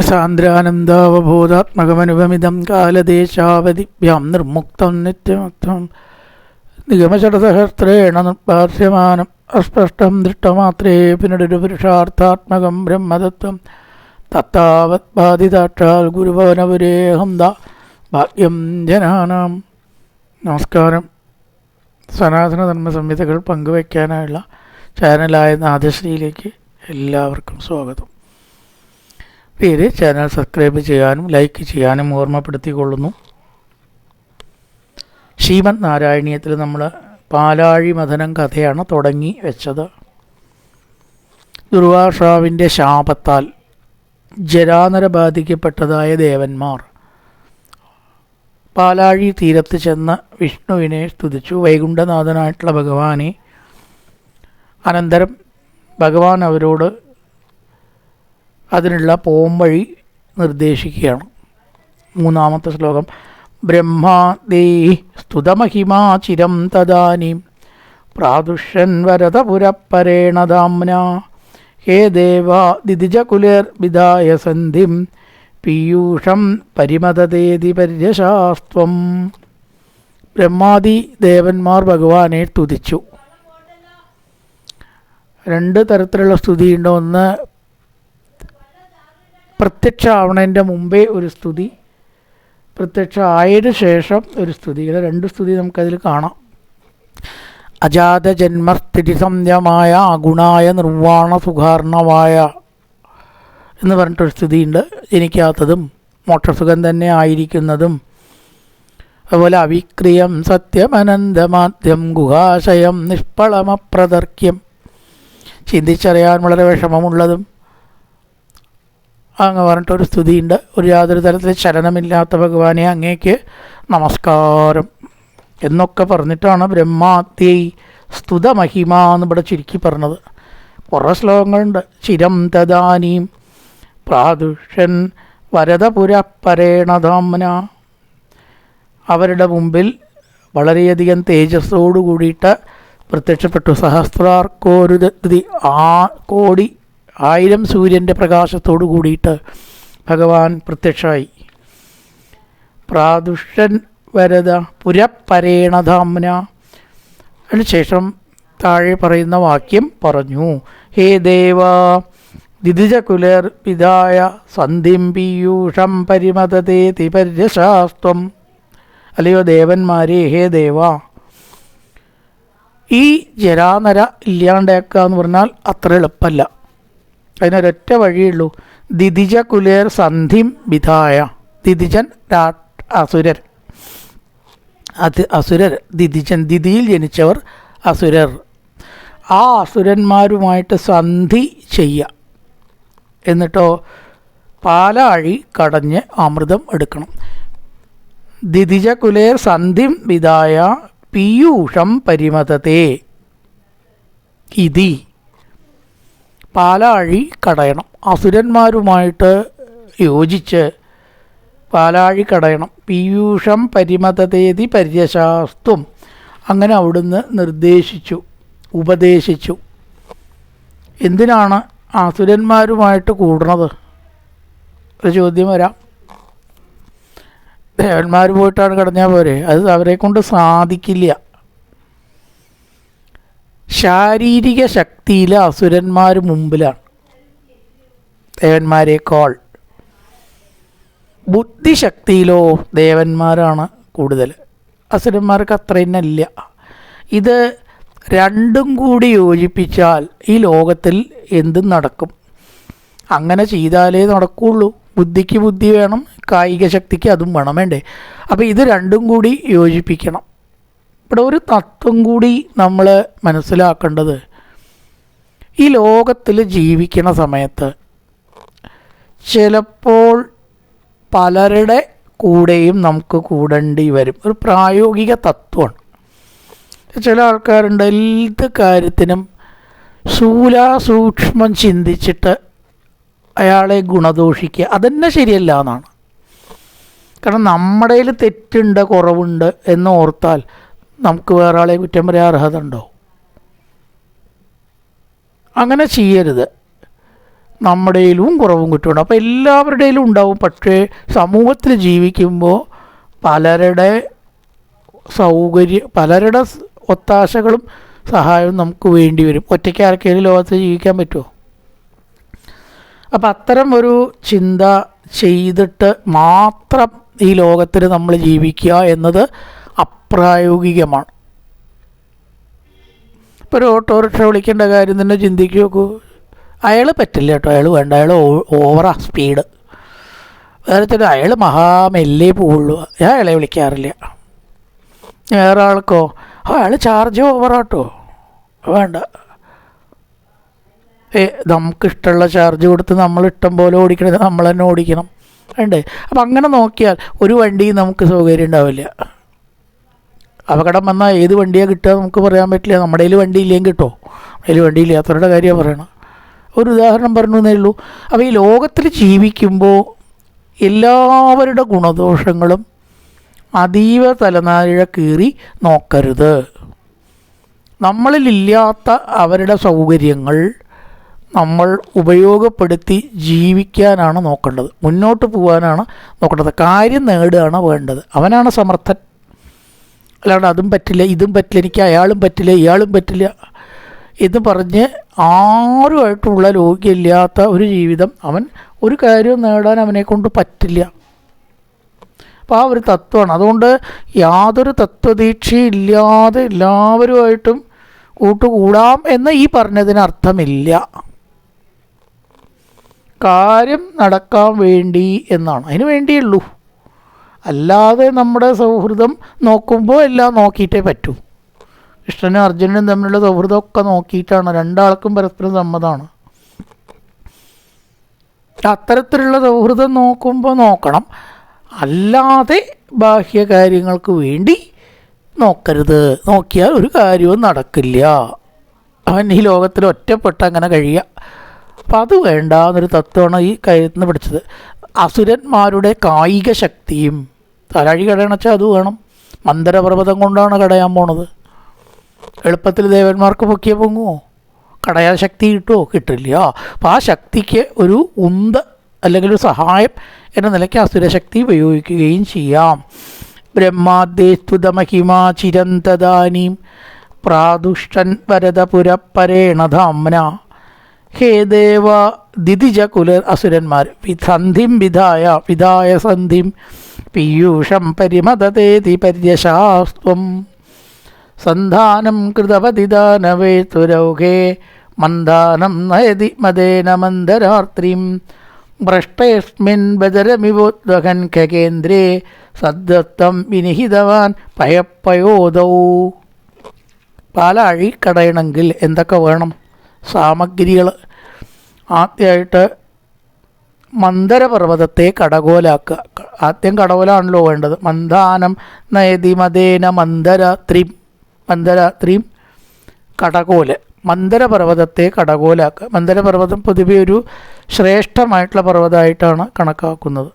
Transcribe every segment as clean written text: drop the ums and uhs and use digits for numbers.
സാന്ദ്രാനന്ദാവബോധാത്മകമനുപമിതം കാലദേശാവധിഭ്യാം നിർമുക്തം നിത്യമുക്തം നിഗമശതസഹസ്രേണ നിർഭാസ്യമാനം അസ്പഷ്ടം ദൃഷ്ടമാത്രേ പിന്നീടൊരു പുരുഷാർത്ഥാത്മകം ബ്രഹ്മതത്വം തത്താവത് ബാധിതാക്ഷാൽ ഗുരുഭവനപുരേഹം the ഭാഗ്യം ജനാനാം. നമസ്കാരം. സനാതനധർമ്മ സംഹിതകൾ പങ്കുവയ്ക്കാനായുള്ള ചാനലായ നാദശ്രീയിലേക്ക് എല്ലാവർക്കും സ്വാഗതം. പേര് ചാനൽ സബ്സ്ക്രൈബ് ചെയ്യാനും ലൈക്ക് ചെയ്യാനും ഓർമ്മപ്പെടുത്തിക്കൊള്ളുന്നു. ശ്രീമദ് നാരായണീയത്തിൽ നമ്മൾ പാലാഴി മഥനം കഥയാണ് തുടങ്ങി വെച്ചത്. ദുർവാസാവിൻ്റെ ശാപത്താൽ ജരാനര ബാധിക്കപ്പെട്ടതായ ദേവന്മാർ പാലാഴി തീരത്ത് ചെന്ന് വിഷ്ണുവിനെ സ്തുതിച്ചു. വൈകുണ്ഠനാഥനായിട്ടുള്ള ഭഗവാനെ. അനന്തരം ഭഗവാൻ അവരോട് അതിനുള്ള പോംവഴി നിർദ്ദേശിക്കുകയാണ്. മൂന്നാമത്തെ ശ്ലോകം. ബ്രഹ്മാദേ സ്തുതമഹിമാ ചിരം തദാനീം പ്രാദുഷ്യൻ വരദപുരപ്പരേണദാംന ഹേ ദേവാ ദിദിജകുലേർവിധായ സന്ധിം പീയൂഷം പരിമതതേതി പര്യശാസ്ത്വം. ബ്രഹ്മാദി ദേവന്മാർ ഭഗവാനെ സ്തുതിച്ചു. രണ്ട് തരത്തിലുള്ള സ്തുതിയുണ്ട്. ഒന്ന് പ്രത്യക്ഷ ആവണതിൻ്റെ മുമ്പേ ഒരു സ്തുതി, പ്രത്യക്ഷ ആയതിനു ശേഷം ഒരു സ്തുതി. ഇങ്ങനെ രണ്ട് സ്തുതി നമുക്കതിൽ കാണാം. അജാത ജന്മസ്ഥിതി സംയമായ അഗുണായ നിർവാണ സുഖാർണവായ എന്ന് പറഞ്ഞിട്ടൊരു സ്തുതിയുണ്ട്. ജനിക്കാത്തതും മോക്ഷസുഖം തന്നെ ആയിരിക്കുന്നതും. അതുപോലെ അവിക്രിയം സത്യമനന്തമാദ്യം ഗുഹാശയം നിഷ്ഫളമപ്രതർക്യം, ചിന്തിച്ചറിയാൻ വളരെ വിഷമമുള്ളതും അങ്ങ് പറഞ്ഞിട്ടൊരു സ്തുതിയുണ്ട്. ഒരു യാതൊരു തരത്തിൽ ചലനമില്ലാത്ത ഭഗവാനെ അങ്ങേക്ക് നമസ്കാരം എന്നൊക്കെ പറഞ്ഞിട്ടാണ് ബ്രഹ്മാത്യൈ സ്തുതമഹിമ എന്ന് ഇവിടെ ചുരുക്കി പറഞ്ഞത്. കുറേ ശ്ലോകങ്ങളുണ്ട്. ചിരം തദാനീം പ്രാദുഷ്യൻ വരദപുരപ്പരേണധാംന. അവരുടെ മുമ്പിൽ വളരെയധികം തേജസ്സോടു കൂടിയിട്ട് പ്രത്യക്ഷപ്പെട്ടു. സഹസ്രാർക്കോരുദി കോടി 1000 സൂര്യൻ്റെ പ്രകാശത്തോടു കൂടിയിട്ട് ഭഗവാൻ പ്രത്യക്ഷമായി. പ്രാദുഷ്യൻ വരദ പുരപ്പരേണധാംന. അതിനുശേഷം താഴെ പറയുന്ന വാക്യം പറഞ്ഞു. ഹേ ദേവാ ദിദിജകുലർ പിതായ സന്ധിം പീയൂഷം പരിമതതേതി പര്യശാസ്ത്വം. അല്ലയോ ദേവന്മാരെ, ഹേ ദേവാ, ഈ ജരാനര ഇല്ലാണ്ടാക്കുക എന്ന് പറഞ്ഞാൽ അത്ര എളുപ്പമല്ല. അതിനൊരൊറ്റ വഴിയുള്ളൂ. ദിദിജ കുലേർ സന്ധിം വിധായ. ദിദിജൻ അസുരർ, അസുരർ ദിദിജൻ, ദിദിയിൽ ജനിച്ചവർ അസുരർ. ആ അസുരന്മാരുമായിട്ട് സന്ധി ചെയ്യുക. എന്നിട്ടോ പാലാഴി കടഞ്ഞ് അമൃതം എടുക്കണം. ദിദിജ കുലേർ സന്ധിം വിധായ പീയൂഷം പരിമതതേ. ഇതി പാലാഴി കടയണം. അസുരന്മാരുമായിട്ട് യോജിച്ച് പാലാഴി കടയണം. പീയൂഷം പരിമതതേതി പര്യശാസ്ത്വം. അങ്ങനെ അവിടുന്ന് നിർദ്ദേശിച്ചു, ഉപദേശിച്ചു. എന്തിനാണ് അസുരന്മാരുമായിട്ട് കൂടുന്നത്? ഒരു ചോദ്യം വരാം. ദേവന്മാർ പോയിട്ടാണ് കടഞ്ഞാൽ പോരെ? അത് അവരെ കൊണ്ട് സാധിക്കില്ല. ശാരീരിക ശക്തിയിൽ അസുരന്മാർ മുമ്പിലാണ് ദേവന്മാരെക്കാൾ. ബുദ്ധിശക്തിയിലോ ദേവന്മാരാണ് കൂടുതൽ. അസുരന്മാർക്ക് അത്രയില്ല. ഇത് രണ്ടും കൂടി യോജിപ്പിച്ചാൽ ഈ ലോകത്തിൽ എന്തും നടക്കും. അങ്ങനെ ചെയ്താലേ നടക്കുകയുള്ളൂ. ബുദ്ധിക്ക് ബുദ്ധി വേണം, കായിക ശക്തിക്ക് അതും വേണം, വേണ്ടേ? അപ്പോൾ ഇത് രണ്ടും കൂടി യോജിപ്പിക്കണം. ഇവിടെ ഒരു തത്വം കൂടി നമ്മൾ മനസ്സിലാക്കേണ്ടത്, ഈ ലോകത്തിൽ ജീവിക്കണ സമയത്ത് ചിലപ്പോൾ പലരുടെ കൂടെയും നമുക്ക് കൂടേണ്ടി വരും. ഒരു പ്രായോഗിക തത്വമാണ്. ചില ആൾക്കാരുണ്ട് എന്ത് കാര്യത്തിനും സൂക്ഷ്മം ചിന്തിച്ചിട്ട് അയാളെ ഗുണദോഷിക്കുക. അതന്നെ ശരിയല്ല എന്നാണ്. കാരണം നമ്മുടെ കയ്യിൽ തെറ്റുണ്ട്, കുറവുണ്ട് എന്ന് ഓർത്താൽ നമുക്ക് വേറെ ആളെ കുറ്റം പറയാൻ അർഹത ഉണ്ടോ? അങ്ങനെ ചെയ്യരുത്. നമ്മുടെയിലും കുറവും കുറ്റമുണ്ട്. അപ്പോൾ എല്ലാവരുടെയിലും ഉണ്ടാവും. പക്ഷേ സമൂഹത്തിൽ ജീവിക്കുമ്പോൾ പലരുടെ പലരുടെ ഒത്താശകളും സഹായവും നമുക്ക് വേണ്ടി വരും. ഒറ്റയ്ക്ക് ആർക്കെങ്കിലും ലോകത്തിൽ ജീവിക്കാൻ പറ്റുമോ? അപ്പം അത്തരം ഒരു ചിന്ത ചെയ്തിട്ട് മാത്രം ഈ ലോകത്തിൽ നമ്മൾ ജീവിക്കുക എന്നത് അപ്രായോഗികമാണ്. ഇപ്പോൾ ഒരു ഓട്ടോറിക്ഷ വിളിക്കേണ്ട കാര്യം തന്നെ ചിന്തിക്കുക നോക്കൂ. അയാൾ പറ്റില്ല കേട്ടോ, അയാൾ വേണ്ട, അയാൾ ഓവറാ സ്പീഡ്. വേറെ ചില അയാൾ മെല്ലേ പോവുള്ളൂ, അയാളെ വിളിക്കാറില്ല. വേറെ ആൾക്കോ അയാൾ ചാർജ് ഓവറാട്ടോ, വേണ്ട. നമുക്കിഷ്ടമുള്ള ചാർജ് കൊടുത്ത് നമ്മൾ ഇഷ്ടം പോലെ ഓടിക്കണത് നമ്മൾ തന്നെ ഓടിക്കണം, വേണ്ടേ? അപ്പം അങ്ങനെ നോക്കിയാൽ ഒരു വണ്ടിയും നമുക്ക് സൗകര്യം ഉണ്ടാവില്ല. അപകടം വന്നാൽ ഏത് വണ്ടിയാണ് കിട്ടുക നമുക്ക് പറയാൻ പറ്റില്ല. നമ്മുടെ കയ്യിൽ വണ്ടി ഇല്ലെങ്കിൽ കിട്ടുമോ? അതിൽ വണ്ടി ഇല്ലാത്തവരുടെ കാര്യമാണ് പറയണം. ഒരു ഉദാഹരണം പറഞ്ഞു എന്നേ ഉള്ളൂ. അപ്പോൾ ഈ ലോകത്തിൽ ജീവിക്കുമ്പോൾ എല്ലാവരുടെ ഗുണദോഷങ്ങളും അതീവ തലനാരിഴ കീറി നോക്കരുത്. നമ്മളിലില്ലാത്ത അവരുടെ സൗകര്യങ്ങൾ നമ്മൾ ഉപയോഗപ്പെടുത്തി ജീവിക്കാനാണ് നോക്കേണ്ടത്, മുന്നോട്ട് പോകാനാണ് നോക്കേണ്ടത്. കാര്യം നേടുകയാണ് വേണ്ടത്. അവനാണ് സമർത്ഥൻ. അല്ലാണ്ട് അതും പറ്റില്ല ഇതും പറ്റില്ല, എനിക്ക് അയാളും പറ്റില്ല ഇയാളും പറ്റില്ല എന്ന് പറഞ്ഞ് ആരുമായിട്ടുള്ള യോഗ്യമില്ലാത്ത ഒരു ജീവിതം അവൻ ഒരു കാര്യവും നേടാൻ അവനെക്കൊണ്ട് പറ്റില്ല. അപ്പോൾ ആ ഒരു തത്വമാണ്. അതുകൊണ്ട് യാതൊരു തത്വദീക്ഷയില്ലാതെ എല്ലാവരുമായിട്ടും കൂട്ടുകൂടാം എന്ന് ഈ പറഞ്ഞതിന് അർത്ഥമില്ല. കാര്യം നടക്കാൻ വേണ്ടി എന്നാണ്, അതിന് വേണ്ടിയുള്ളൂ. അല്ലാതെ നമ്മുടെ സൗഹൃദം നോക്കുമ്പോൾ എല്ലാം നോക്കിയിട്ടേ പറ്റൂ. കൃഷ്ണനും അർജുനനും തമ്മിലുള്ള സൗഹൃദമൊക്കെ നോക്കിയിട്ടാണ്, രണ്ടാൾക്കും പരസ്പരം സമ്മതമാണ്. അത്തരത്തിലുള്ള സൗഹൃദം നോക്കുമ്പോൾ നോക്കണം, അല്ലാതെ ബാഹ്യ കാര്യങ്ങൾക്ക് വേണ്ടി നോക്കരുത്. നോക്കിയാൽ ഒരു കാര്യവും നടക്കില്ല. അവൻ ഈ ലോകത്തിൽ ഒറ്റപ്പെട്ട് അങ്ങനെ കഴിയുക. അപ്പം അത് വേണ്ട എന്നൊരു തത്വമാണ് ഈ കയ്യിൽ നിന്ന് പിടിച്ചത്. അസുരന്മാരുടെ കായിക ശക്തിയും തലഴി കടയണച്ചാൽ അത് വേണം. മന്ദരപർവ്വതം കൊണ്ടാണ് കടയാൻ പോണത്. എളുപ്പത്തിൽ ദേവന്മാർക്ക് പൊക്കിയ പൊങ്ങുമോ? കടയാൻ ശക്തി കിട്ടുമോ? കിട്ടില്ല. അപ്പോൾ ആ ശക്തിക്ക് ഒരു അല്ലെങ്കിൽ ഒരു സഹായം എന്ന നിലയ്ക്ക് അസുരശക്തി ഉപയോഗിക്കുകയും ചെയ്യാം. ബ്രഹ്മാദ്യേസ്തുതമഹിമാ ചിരന്തദാനീം പ്രാദുഷ്ടൻ വരദപുരപ്പരേണധാംന ഹേ ദേവ ദിതിജ കുല അസുരന്മാർ വിധായ സന്ധിം പീയൂഷം പരിമതതേതി പര്യശാസ്ത്വം സന്ധാനം കൃതപതിദാനവേ തുരൗഘേ മന്ദാനം നയതി മദേന മന്ദരാത്രിം ഭ്രഷ്ടയസ്മിൻ ബദരമിവോദ്വഹൻ ഖഗേന്ദ്രേ സദ്ദത്തം വിനിഹിതവാൻ പയപ്പയോദൗ. പാലാഴി കടയണമെങ്കിൽ എന്തൊക്കെ വേണം? സാമഗ്രികൾ. ആദ്യമായിട്ട് മന്ദരപർവ്വതത്തെ കടകോലാക്കുക. ആദ്യം കടകോലാണല്ലോ വേണ്ടത്. മന്ദാനം നയതി മദേന മന്ദരാത്രിം കടകോല്. മന്ദരപർവ്വതത്തെ കടകോലാക്കുക. മന്ദരപർവ്വതം പൊതുവെ ഒരു ശ്രേഷ്ഠമായിട്ടുള്ള പർവ്വതമായിട്ടാണ് കണക്കാക്കുന്നത്.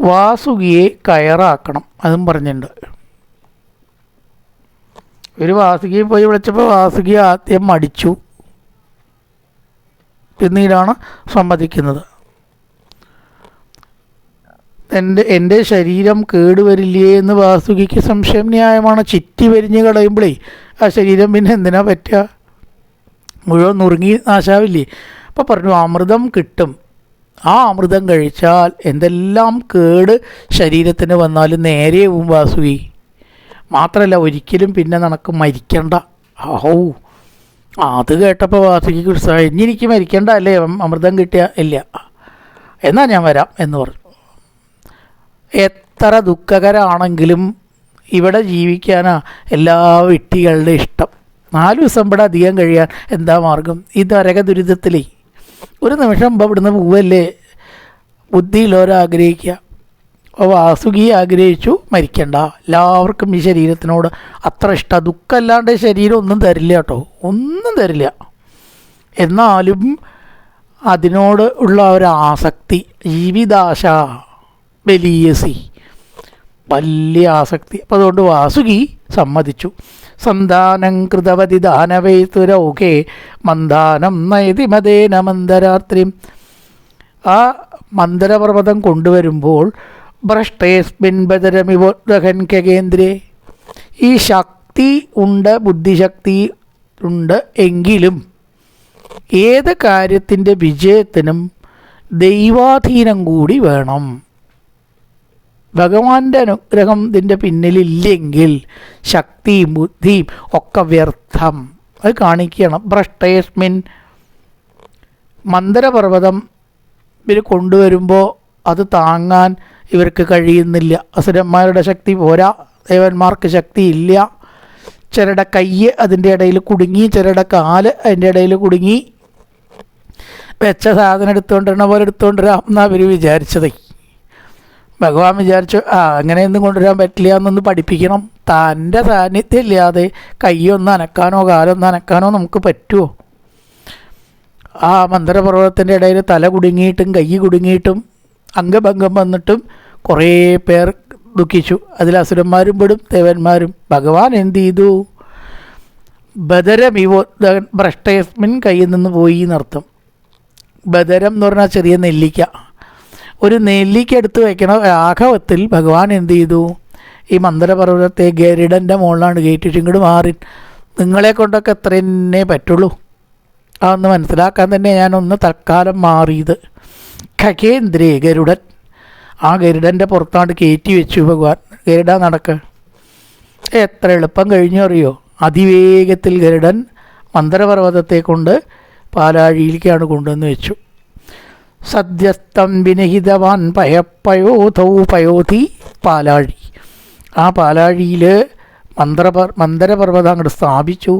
വാസുകിയെ കയറാക്കണം, അതും പറഞ്ഞിട്ടുണ്ട്. ഒരു വാസുകിയെ പോയി വിളിച്ചപ്പോൾ വാസുകി ആദ്യം മടിച്ചു, പിന്നീടാണ് സമ്മതിക്കുന്നത്. എൻ്റെ ശരീരം കേടുവരില്ലേ എന്ന് വാസുകിക്ക് സംശയം ന്യായമാണ്. ചിറ്റി വരിഞ്ഞ് കളയുമ്പോഴേ ആ ശരീരം പിന്നെ എന്തിനാ പറ്റുക? മുഴുവൻ നുറുങ്ങി നാശാവില്ലേ? അപ്പോൾ പറഞ്ഞു അമൃതം കിട്ടും. ആ അമൃതം കഴിച്ചാൽ എന്തെല്ലാം കേട് ശരീരത്തിന് വന്നാലും നേരെയാവും വാസുകി. മാത്രമല്ല ഒരിക്കലും പിന്നെ നിനക്ക് മരിക്കണ്ട. അത് കേട്ടപ്പോൾ വാസുകിക്ക് ഉത്സാഹം. ഇനി എനിക്ക് മരിക്കണ്ട അല്ലേ, അമൃതം കിട്ടിയ ഇല്ല, എന്നാൽ ഞാൻ വരാം എന്ന് പറഞ്ഞു. എത്ര ദുഃഖകരമാണെങ്കിലും ഇവിടെ ജീവിക്കാനാ എല്ലാ വിട്ടികളുടെ ഇഷ്ടം. 4 ദിവസം ഇവിടെ അധികം കഴിയാൻ എന്താ മാർഗം? ഈ നരക ദുരിതത്തിലേ ഒരു നിമിഷം ഇവിടുന്ന് പോവല്ലേ ബുദ്ധിയിലോരാഗ്രഹിക്കുക. അപ്പോൾ വാസുകി ആഗ്രഹിച്ചു മരിക്കണ്ട, എല്ലാവർക്കും ഈ ശരീരത്തിനോട് അത്ര ഇഷ്ടം. ദുഃഖമല്ലാണ്ട് ശരീരം ഒന്നും തരില്ല കേട്ടോ, ഒന്നും തരില്ല. എന്നാലും അതിനോട് ഉള്ള ഒരാസക്തി, ജീവിതാശ, വലിയ ആസക്തി. അപ്പോൾ അതുകൊണ്ട് വാസുകി സമ്മതിച്ചു. സന്ധാനം കൃതവതി ദാനവൈതുരൗകേ മന്ദാനം നയതി മദേന മന്ദരാത്രിം. ആ മന്ദരപർവ്വതം കൊണ്ടുവരുമ്പോൾ ഭ്രഷ്ടേസ്മിൻ ബദരമിവോദ്വഹൻ കേന്ദ്രേ, ഈ ശക്തി ഉണ്ട്, ബുദ്ധിശക്തി ഉണ്ട്, എങ്കിലും ഏത് കാര്യത്തിൻ്റെ വിജയത്തിനും ദൈവാധീനം കൂടി വേണം. ഭഗവാന്റെ അനുഗ്രഹം ഇതിൻ്റെ പിന്നിലില്ലെങ്കിൽ ശക്തിയും ബുദ്ധിയും ഒക്കെ വ്യർത്ഥം. അത് കാണിക്കണം. ഭ്രഷ്ടേസ്മിൻ, മന്ദരപർവ്വതം ഇവർ കൊണ്ടുവരുമ്പോൾ അത് താങ്ങാൻ ഇവർക്ക് കഴിയുന്നില്ല. അസുരന്മാരുടെ ശക്തി പോരാ, ദേവന്മാർക്ക് ശക്തിയില്ല. ചിലരുടെ കൈ അതിൻ്റെ ഇടയിൽ കുടുങ്ങി, ചിലരുടെ കാല് അതിൻ്റെ ഇടയിൽ കുടുങ്ങി. വെച്ച സാധനം എടുത്തുകൊണ്ടിരുന്ന പോലെ എടുത്തുകൊണ്ടിരാം എന്നാണ് അവർ വിചാരിച്ചത്. ഭഗവാൻ വിചാരിച്ചു അങ്ങനെയൊന്നും കൊണ്ടുവരാൻ പറ്റില്ല എന്നൊന്ന് പഠിപ്പിക്കണം. തൻ്റെ സാന്നിധ്യം ഇല്ലാതെ കൈയൊന്ന് അനക്കാനോ കാലൊന്ന് അനക്കാനോ നമുക്ക് പറ്റുമോ? ആ മന്ദരപർവ്വതത്തിൻ്റെ ഇടയിൽ തല കുടുങ്ങിയിട്ടും കൈ കുടുങ്ങിയിട്ടും അംഗഭംഗം വന്നിട്ടും കുറേ പേർ ദുഃഖിച്ചു. അതിൽ അസുരന്മാരും പെടും, ദേവന്മാരും. ഭഗവാൻ എന്ത് ചെയ്തു? ബദരമിവോദ്വഹൻ, ഭ്രഷ്ടയസ്മിൻ, കയ്യിൽ നിന്ന് പോയി എന്നർത്ഥം. ബദരം എന്ന് പറഞ്ഞാൽ ചെറിയ നെല്ലിക്ക. ഒരു നെല്ലിക്ക എടുത്ത് വയ്ക്കണ രാഘവത്തിൽ ഭഗവാൻ എന്ത് ചെയ്തു? ഈ മന്ദരപർവ്വതത്തെ ഗരുഡൻ്റെ മുകളിലാണ് കയറ്റിയിട്ട് ഇങ്ങോട്ട് മാറി. നിങ്ങളെ കൊണ്ടൊക്കെ എത്ര തന്നെ പറ്റുള്ളൂ. അതൊന്ന് മനസ്സിലാക്കാൻ തന്നെ ഞാനൊന്ന് തൽക്കാലം മാറിയത്. ഖഗേന്ദ്രേ, ഗരുഡൻ. ആ ഗരുഡൻ്റെ പുറത്താണ്ട് കയറ്റി വെച്ചു ഭഗവാൻ. ഗരുഡ നടക്ക്. എത്ര എളുപ്പം കഴിഞ്ഞു അറിയോ? അതിവേഗത്തിൽ ഗരുഡൻ മന്ദരപർവ്വതത്തെ കൊണ്ട് പാലാഴിയിലേക്കാണ് കൊണ്ടുവന്ന് വെച്ചു. സദ്യസ്തം വിനഹിതവാൻ പയപ്പയോധൗ പയോധി, പാലാഴി. ആ പാലാഴിയിൽ മന്ദരപർവ്വതം അങ്ങോട്ട് സ്ഥാപിച്ചു.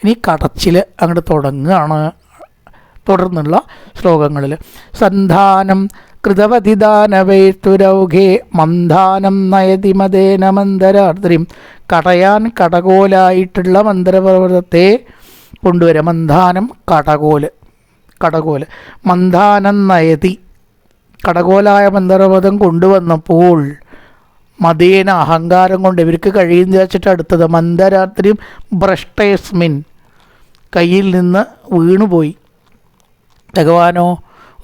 ഇനി കടച്ചിൽ അങ്ങോട്ട് തുടങ്ങുകയാണ് തുടർന്നുള്ള ശ്ലോകങ്ങളിൽ. സന്ധാനം കൃതവതി ദാനവൈതുരൗഘേ മന്ദാനം നയതി മദേന മന്ദരാർദ്രിം. കടയാൻ കടകോലായിട്ടുള്ള മന്ദരപർവ്വതത്തെ കൊണ്ടുവരാം. മന്ദാനം കടകോല്, കടകോല്. മന്ദാനം നയതി, കടകോലായ മന്ദരപർവ്വതം കൊണ്ടുവന്നപ്പോൾ മദേന, അഹങ്കാരം കൊണ്ട് ഇവർക്ക് കഴിയുന്ന വെച്ചിട്ട് അടുത്തത് മന്ദരാത്രിയും ഭ്രഷ്ടയസ്മിൻ, കയ്യിൽ നിന്ന് വീണുപോയി. ഭഗവാനോ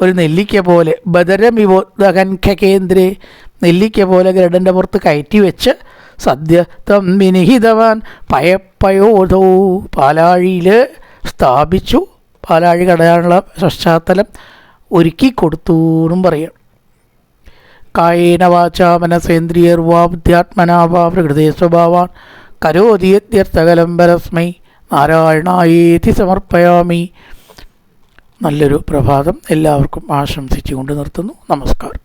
ഒരു നെല്ലിക്ക പോലെ ബദരമിവോദ്വഹൻ ഖഗേന്ദ്രേ, നെല്ലിക്ക പോലെ ഗരുഡൻ്റെ പുറത്ത് കയറ്റി വെച്ച് സദ്യ തം വിനിഹിതവാൻ പയപ്പയോധോ, പാലാഴിയിൽ സ്ഥാപിച്ചു. പാലാഴി കടയാനുള്ള പശ്ചാത്തലം ഒരുക്കി കൊടുത്തു എന്നും പറയാം. കായേന വാചാ മനസേന്ദ്രിയർവാ ബുദ്ധ്യാത്മനാ വാ പ്രകൃതേ സ്വഭാവാൻ കരോതി യത്യർത്ഥകലം പരസ്മൈ നാരായണായേതി സമർപ്പയാമി. നല്ലൊരു പ്രഭാതം എല്ലാവർക്കും ആശംസിച്ചുകൊണ്ട് നിർത്തുന്നു. നമസ്കാരം.